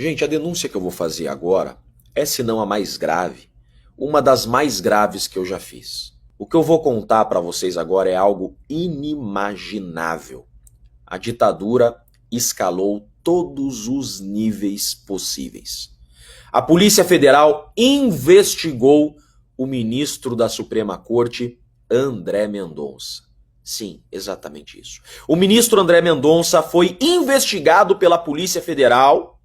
Gente, a denúncia que eu vou fazer agora é, se não a mais grave, uma das mais graves que eu já fiz. O que eu vou contar para vocês agora é algo inimaginável. A ditadura escalou todos os níveis possíveis. A Polícia Federal investigou o ministro da Suprema Corte, André Mendonça. Sim, exatamente isso. O ministro André Mendonça foi investigado pela Polícia Federal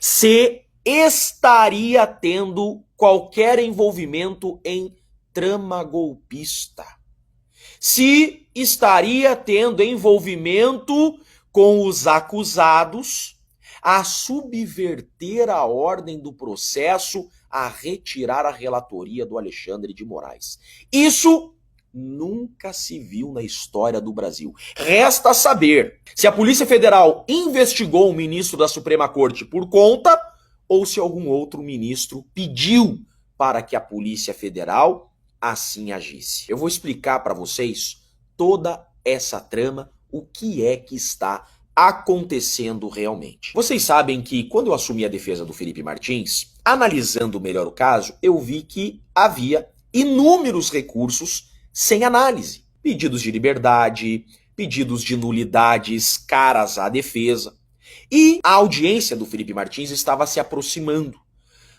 se estaria tendo qualquer envolvimento em trama golpista. Se estaria tendo envolvimento com os acusados a subverter a ordem do processo, a retirar a relatoria do Alexandre de Moraes. Isso nunca se viu na história do Brasil. Resta saber se a Polícia Federal investigou o ministro da Suprema Corte por conta ou se algum outro ministro pediu para que a Polícia Federal assim agisse. Eu vou explicar para vocês toda essa trama, o que é que está acontecendo realmente. Vocês sabem que quando eu assumi a defesa do Felipe Martins, analisando melhor o caso, eu vi que havia inúmeros recursos sem análise. Pedidos de liberdade, pedidos de nulidades caras à defesa. E a audiência do Felipe Martins estava se aproximando.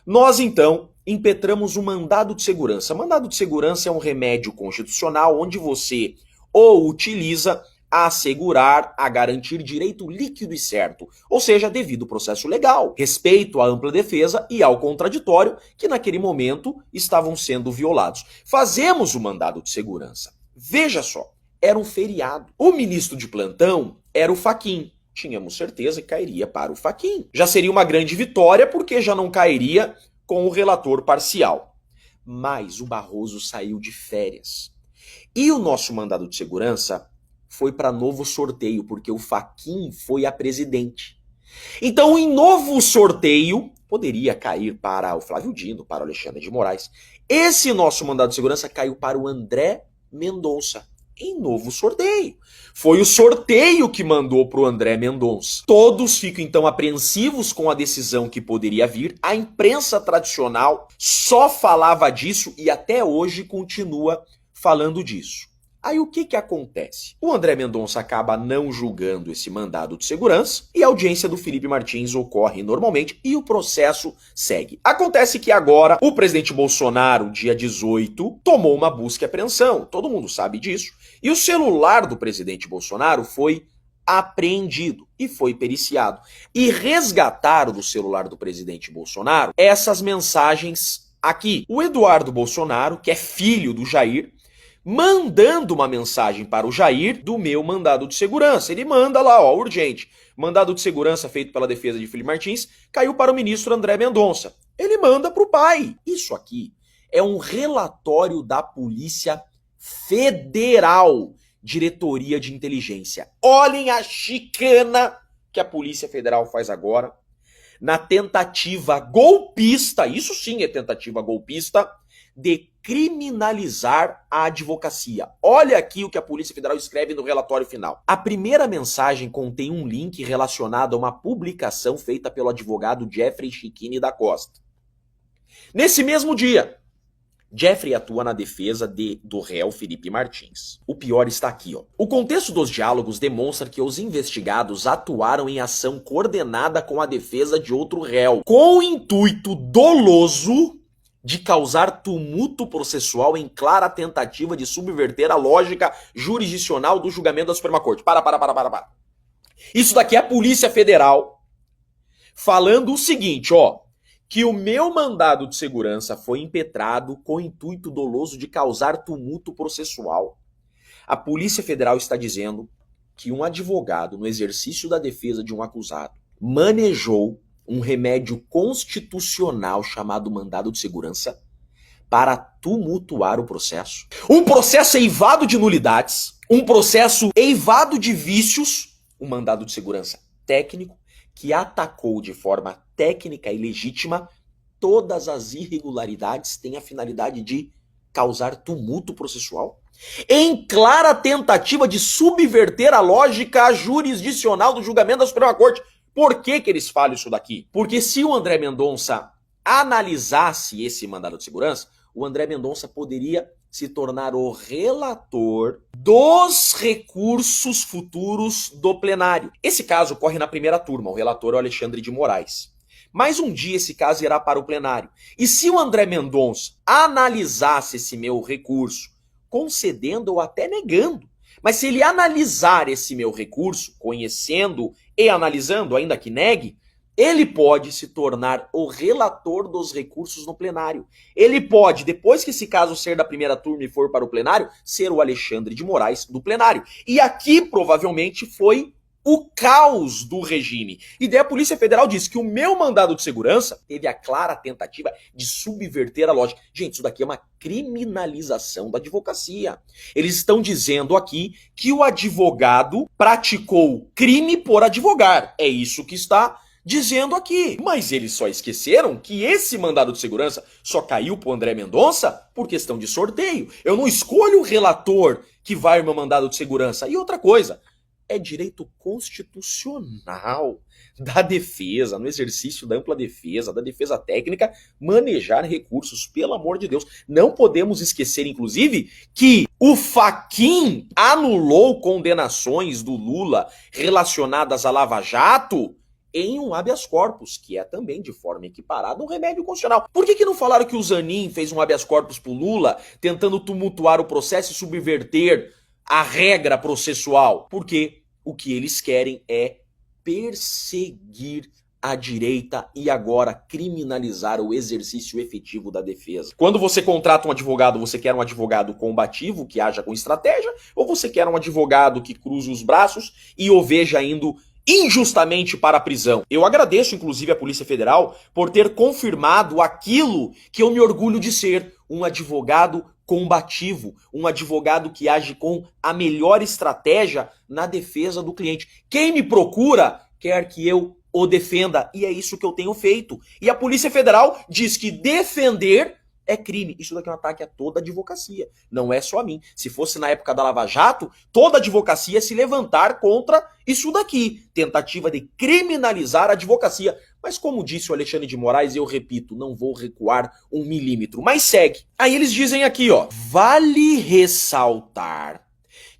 Nós, então, impetramos um mandado de segurança. Mandado de segurança é um remédio constitucional onde você o utiliza a assegurar, a garantir direito líquido e certo, ou seja, devido ao processo legal, respeito à ampla defesa e ao contraditório que naquele momento estavam sendo violados. Fazemos o mandado de segurança. Veja só, era um feriado. O ministro de plantão era o Fachin. Tínhamos certeza que cairia para o Fachin. Já seria uma grande vitória porque já não cairia com o relator parcial. Mas o Barroso saiu de férias. E o nosso mandado de segurança foi para novo sorteio, porque o Fachin foi a presidente. Então, em novo sorteio, poderia cair para o Flávio Dino, para o Alexandre de Moraes. Esse nosso mandado de segurança caiu para o André Mendonça, em novo sorteio. Foi o sorteio que mandou para o André Mendonça. Todos ficam, então, apreensivos com a decisão que poderia vir. A imprensa tradicional só falava disso e até hoje continua falando disso. Aí o que acontece? O André Mendonça acaba não julgando esse mandado de segurança e a audiência do Felipe Martins ocorre normalmente e o processo segue. Acontece que agora o presidente Bolsonaro, dia 18, tomou uma busca e apreensão. Todo mundo sabe disso. E o celular do presidente Bolsonaro foi apreendido e foi periciado. E resgataram do celular do presidente Bolsonaro essas mensagens aqui. O Eduardo Bolsonaro, que é filho do Jair, mandando uma mensagem para o Jair do meu mandado de segurança. Ele manda lá, ó, urgente. Mandado de segurança feito pela defesa de Felipe Martins caiu para o ministro André Mendonça. Ele manda para o pai. Isso aqui é um relatório da Polícia Federal, Diretoria de Inteligência. Olhem a chicana que a Polícia Federal faz agora na tentativa golpista, isso sim é tentativa golpista, de criminalizar a advocacia. Olha aqui o que a Polícia Federal escreve no relatório final. A primeira mensagem contém um link relacionado a uma publicação feita pelo advogado Jeffrey Chiquini da Costa. Nesse mesmo dia, Jeffrey atua na defesa do réu Felipe Martins. O pior está aqui, ó. O contexto dos diálogos demonstra que os investigados atuaram em ação coordenada com a defesa de outro réu, com o intuito doloso de causar tumulto processual em clara tentativa de subverter a lógica jurisdicional do julgamento da Suprema Corte. Para. Isso daqui é a Polícia Federal falando o seguinte, ó, que o meu mandado de segurança foi impetrado com o intuito doloso de causar tumulto processual. A Polícia Federal está dizendo que um advogado, no exercício da defesa de um acusado, manejou um remédio constitucional chamado mandado de segurança para tumultuar o processo. Um processo eivado de nulidades, um processo eivado de vícios, um mandado de segurança técnico que atacou de forma técnica e legítima todas as irregularidades, tem a finalidade de causar tumulto processual, em clara tentativa de subverter a lógica jurisdicional do julgamento da Suprema Corte. Por que que eles falam isso daqui? Porque se o André Mendonça analisasse esse mandado de segurança, o André Mendonça poderia se tornar o relator dos recursos futuros do plenário. Esse caso ocorre na primeira turma, o relator é o Alexandre de Moraes. Mas um dia esse caso irá para o plenário. E se o André Mendonça analisasse esse meu recurso, concedendo ou até negando, mas se ele analisar esse meu recurso, conhecendo e analisando, ainda que negue, ele pode se tornar o relator dos recursos no plenário. Ele pode, depois que esse caso ser da primeira turma e for para o plenário, ser o Alexandre de Moraes do plenário. E aqui provavelmente foi o caos do regime. E daí a Polícia Federal disse que o meu mandado de segurança teve a clara tentativa de subverter a lógica. Gente, isso daqui é uma criminalização da advocacia. Eles estão dizendo aqui que o advogado praticou crime por advogar. É isso que está dizendo aqui. Mas eles só esqueceram que esse mandado de segurança só caiu pro André Mendonça por questão de sorteio. Eu não escolho o relator que vai ao meu mandado de segurança. E outra coisa, é direito constitucional da defesa, no exercício da ampla defesa, da defesa técnica, manejar recursos, pelo amor de Deus. Não podemos esquecer, inclusive, que o Fachin anulou condenações do Lula relacionadas à Lava Jato em um habeas corpus, que é também, de forma equiparada, um remédio constitucional. Por que não falaram que o Zanin fez um habeas corpus pro Lula, tentando tumultuar o processo e subverter a regra processual? Porque o que eles querem é perseguir a direita e agora criminalizar o exercício efetivo da defesa. Quando você contrata um advogado, você quer um advogado combativo, que haja com estratégia, ou você quer um advogado que cruze os braços e o veja indo injustamente para a prisão? Eu agradeço, inclusive, a Polícia Federal por ter confirmado aquilo que eu me orgulho de ser, um advogado combativo, um advogado que age com a melhor estratégia na defesa do cliente. Quem me procura quer que eu o defenda, e é isso que eu tenho feito. E a Polícia Federal diz que defender é crime. Isso daqui é um ataque a toda a advocacia, não é só a mim. Se fosse na época da Lava Jato, toda a advocacia ia se levantar contra isso daqui. Tentativa de criminalizar a advocacia. Mas como disse o Alexandre de Moraes, eu repito, não vou recuar 1 milímetro. Mas segue. Aí eles dizem aqui, ó, vale ressaltar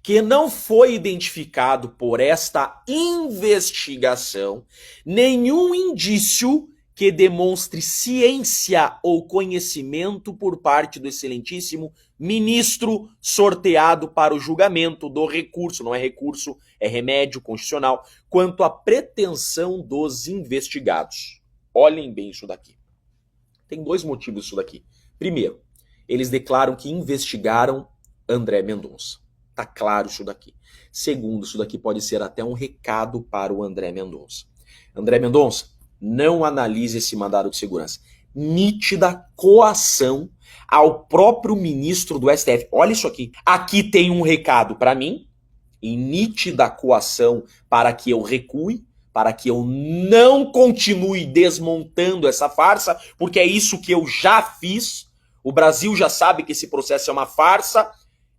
que não foi identificado por esta investigação nenhum indício que demonstre ciência ou conhecimento por parte do excelentíssimo ministro sorteado para o julgamento do recurso, não é recurso, é remédio constitucional, quanto à pretensão dos investigados. Olhem bem isso daqui. Tem 2 motivos isso daqui. Primeiro, eles declaram que investigaram André Mendonça. Tá claro isso daqui. Segundo, isso daqui pode ser até um recado para o André Mendonça. André Mendonça, não analise esse mandado de segurança. Nítida coação ao próprio ministro do STF. Olha isso aqui. Aqui tem um recado para mim, em nítida coação para que eu recue, para que eu não continue desmontando essa farsa, porque é isso que eu já fiz. O Brasil já sabe que esse processo é uma farsa.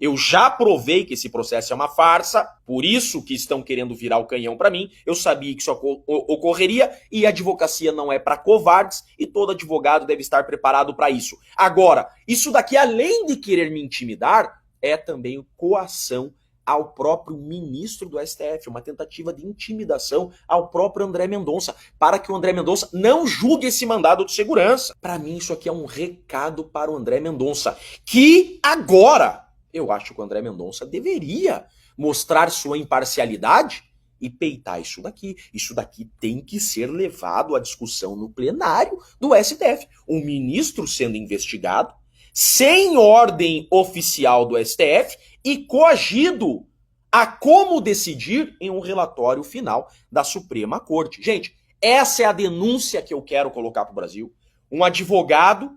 Eu já provei que esse processo é uma farsa, por isso que estão querendo virar o canhão para mim. Eu sabia que isso ocorreria e a advocacia não é para covardes e todo advogado deve estar preparado para isso. Agora, isso daqui, além de querer me intimidar, é também coação ao próprio ministro do STF, uma tentativa de intimidação ao próprio André Mendonça, para que o André Mendonça não julgue esse mandado de segurança. Para mim, isso aqui é um recado para o André Mendonça, que agora eu acho que o André Mendonça deveria mostrar sua imparcialidade e peitar isso daqui. Isso daqui tem que ser levado à discussão no plenário do STF. Um ministro sendo investigado, sem ordem oficial do STF e coagido a como decidir em um relatório final da Suprema Corte. Gente, essa é a denúncia que eu quero colocar para o Brasil. Um advogado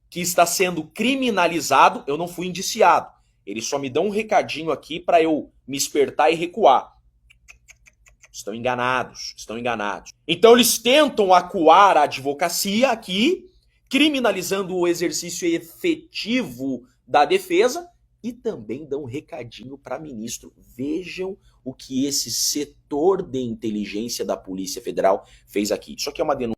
que está sendo criminalizado, eu não fui indiciado. Eles só me dão um recadinho aqui para eu me espertar e recuar. Estão enganados, estão enganados. Então eles tentam acuar a advocacia aqui, criminalizando o exercício efetivo da defesa e também dão um recadinho para ministro. Vejam o que esse setor de inteligência da Polícia Federal fez aqui. Isso aqui é uma denúncia